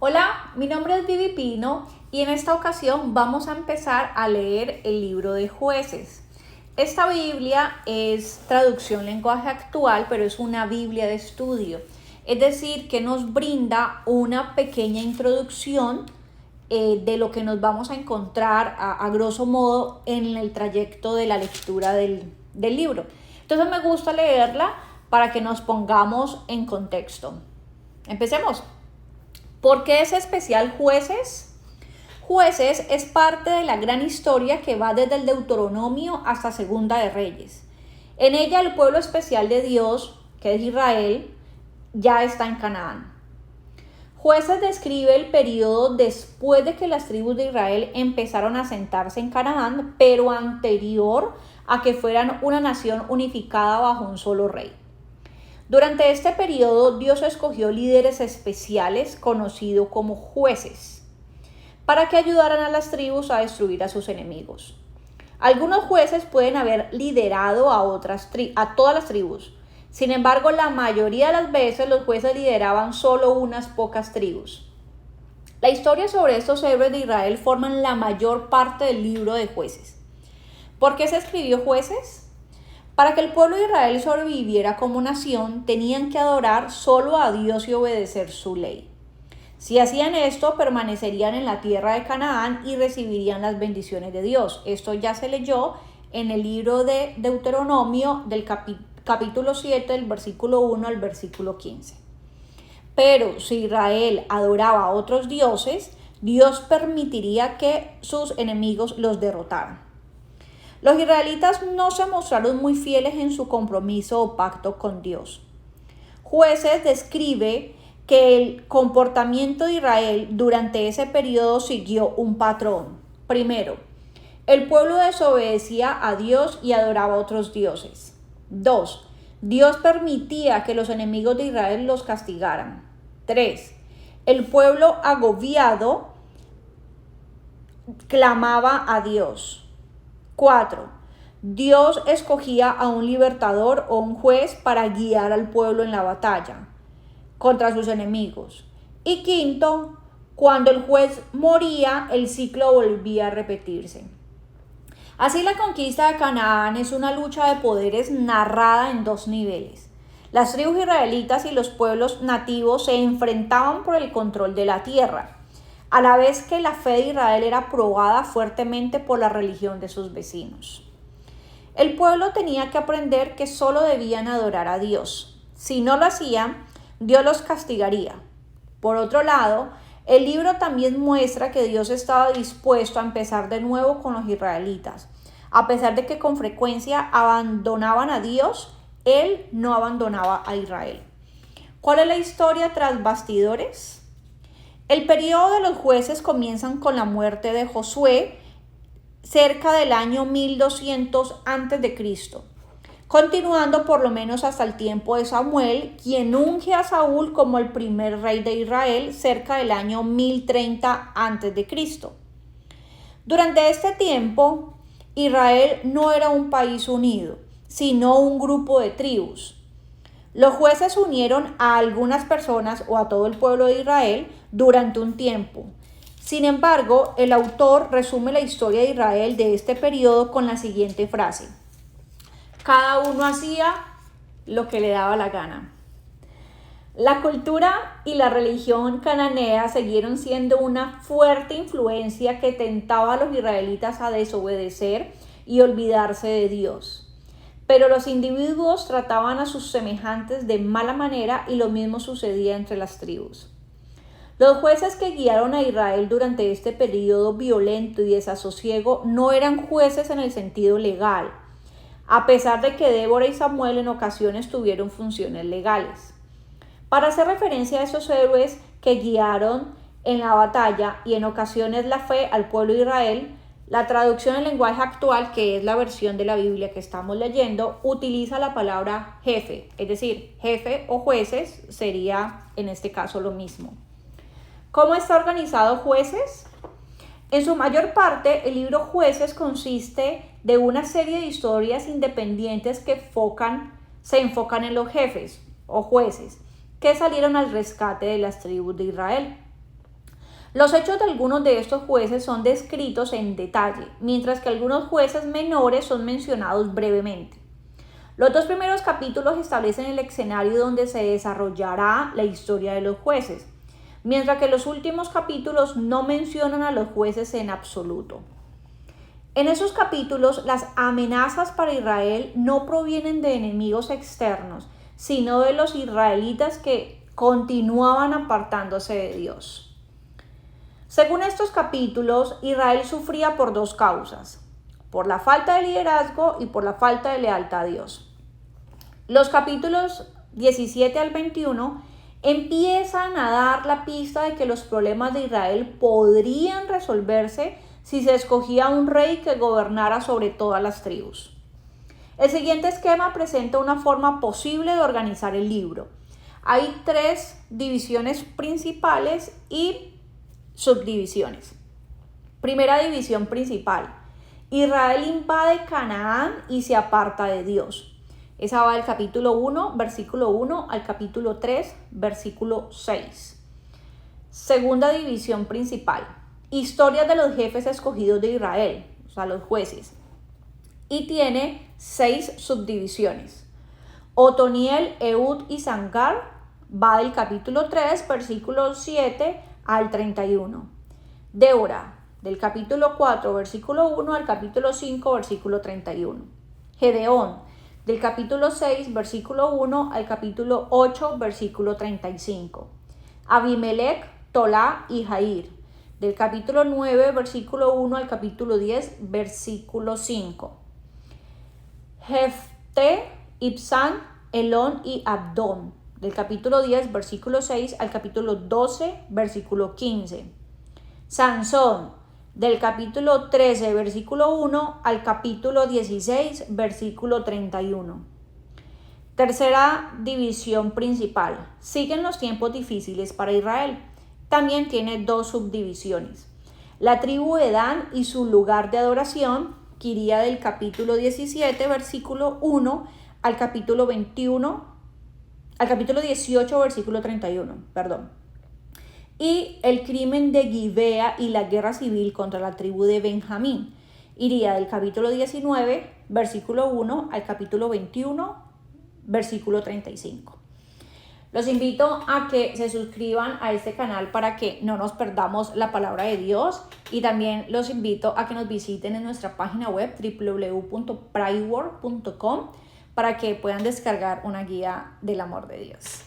Hola, mi nombre es Vivi Pino y en esta ocasión vamos a empezar a leer el libro de Jueces. Esta Biblia es traducción lenguaje actual, pero es una Biblia de estudio. Es decir, que nos brinda una pequeña introducción de lo que nos vamos a encontrar a grosso modo en el trayecto de la lectura del libro. Entonces me gusta leerla para que nos pongamos en contexto. Empecemos. ¿Por qué es especial Jueces? Jueces es parte de la gran historia que va desde el Deuteronomio hasta Segunda de Reyes. En ella el pueblo especial de Dios, que es Israel, ya está en Canaán. Jueces describe el periodo después de que las tribus de Israel empezaron a asentarse en Canaán, pero anterior a que fueran una nación unificada bajo un solo rey. Durante este periodo, Dios escogió líderes especiales conocidos como jueces para que ayudaran a las tribus a destruir a sus enemigos. Algunos jueces pueden haber liderado a todas las tribus. Sin embargo, la mayoría de las veces los jueces lideraban solo unas pocas tribus. La historia sobre estos héroes de Israel forman la mayor parte del libro de Jueces. ¿Por qué se escribió Jueces? Para que el pueblo de Israel sobreviviera como nación, tenían que adorar solo a Dios y obedecer su ley. Si hacían esto, permanecerían en la tierra de Canaán y recibirían las bendiciones de Dios. Esto ya se leyó en el libro de Deuteronomio del capítulo 7, del versículo 1 al versículo 15. Pero si Israel adoraba a otros dioses, Dios permitiría que sus enemigos los derrotaran. Los israelitas no se mostraron muy fieles en su compromiso o pacto con Dios. Jueces describe que el comportamiento de Israel durante ese periodo siguió un patrón. Primero, el pueblo desobedecía a Dios y adoraba a otros dioses. 2. Dios permitía que los enemigos de Israel los castigaran. 3. El pueblo agobiado clamaba a Dios. 4. Dios escogía a un libertador o un juez para guiar al pueblo en la batalla contra sus enemigos. Y 5. Cuando el juez moría, el ciclo volvía a repetirse. Así, la conquista de Canaán es una lucha de poderes narrada en dos niveles. Las tribus israelitas y los pueblos nativos se enfrentaban por el control de la tierra, a la vez que la fe de Israel era probada fuertemente por la religión de sus vecinos. El pueblo tenía que aprender que solo debían adorar a Dios. Si no lo hacían, Dios los castigaría. Por otro lado, el libro también muestra que Dios estaba dispuesto a empezar de nuevo con los israelitas. A pesar de que con frecuencia abandonaban a Dios, Él no abandonaba a Israel. ¿Cuál es la historia tras bastidores? El periodo de los jueces comienza con la muerte de Josué cerca del año 1200 a.C., continuando por lo menos hasta el tiempo de Samuel, quien unge a Saúl como el primer rey de Israel cerca del año 1030 a.C. Durante este tiempo, Israel no era un país unido, sino un grupo de tribus. Los jueces unieron a algunas personas o a todo el pueblo de Israel durante un tiempo. Sin embargo, el autor resume la historia de Israel de este periodo con la siguiente frase: cada uno hacía lo que le daba la gana. La cultura y la religión cananea siguieron siendo una fuerte influencia que tentaba a los israelitas a desobedecer y olvidarse de Dios. Pero los individuos trataban a sus semejantes de mala manera y lo mismo sucedía entre las tribus. Los jueces que guiaron a Israel durante este periodo violento y desasosiego no eran jueces en el sentido legal, a pesar de que Débora y Samuel en ocasiones tuvieron funciones legales. Para hacer referencia a esos héroes que guiaron en la batalla y en ocasiones la fe al pueblo de Israel, la traducción en lenguaje actual, que es la versión de la Biblia que estamos leyendo, utiliza la palabra jefe, es decir, jefe o jueces sería en este caso lo mismo. ¿Cómo está organizado Jueces? En su mayor parte, el libro Jueces consiste de una serie de historias independientes que se enfocan en los jefes o jueces que salieron al rescate de las tribus de Israel. Los hechos de algunos de estos jueces son descritos en detalle, mientras que algunos jueces menores son mencionados brevemente. Los dos primeros capítulos establecen el escenario donde se desarrollará la historia de los jueces, mientras que los últimos capítulos no mencionan a los jueces en absoluto. En esos capítulos, las amenazas para Israel no provienen de enemigos externos, sino de los israelitas que continuaban apartándose de Dios. Según estos capítulos, Israel sufría por dos causas: por la falta de liderazgo y por la falta de lealtad a Dios. Los capítulos 17 al 21 empiezan a dar la pista de que los problemas de Israel podrían resolverse si se escogía un rey que gobernara sobre todas las tribus. El siguiente esquema presenta una forma posible de organizar el libro. Hay 3 divisiones principales y subdivisiones. Primera división principal: Israel invade Canaán y se aparta de Dios. Esa va del capítulo 1, versículo 1 al capítulo 3, versículo 6. Segunda división principal: historias de los jefes escogidos de Israel, o sea, los jueces. Y tiene 6 subdivisiones. Otoniel, Ehud y Sangar va del capítulo 3, versículo 7 al 31. Débora, del capítulo 4, versículo 1 al capítulo 5, versículo 31. Gedeón, del capítulo 6, versículo 1 al capítulo 8, versículo 35. Abimelech, Tolá y Jair, del capítulo 9, versículo 1 al capítulo 10, versículo 5. Jefté, Ibsán, Elón y Abdón, del capítulo 10, versículo 6 al capítulo 12, versículo 15. Sansón, del capítulo 13, versículo 1 al capítulo 16, versículo 31. Tercera división principal: siguen los tiempos difíciles para Israel. También tiene 2 subdivisiones. La tribu de Dan y su lugar de adoración, que iría del capítulo 17, versículo 1 al capítulo 21, al capítulo 18, versículo 31, Y el crimen de Gibea y la guerra civil contra la tribu de Benjamín iría del capítulo 19, versículo 1 al capítulo 21, versículo 35. Los invito a que se suscriban a este canal para que no nos perdamos la palabra de Dios, y también los invito a que nos visiten en nuestra página web www.prayword.com para que puedan descargar una guía del amor de Dios.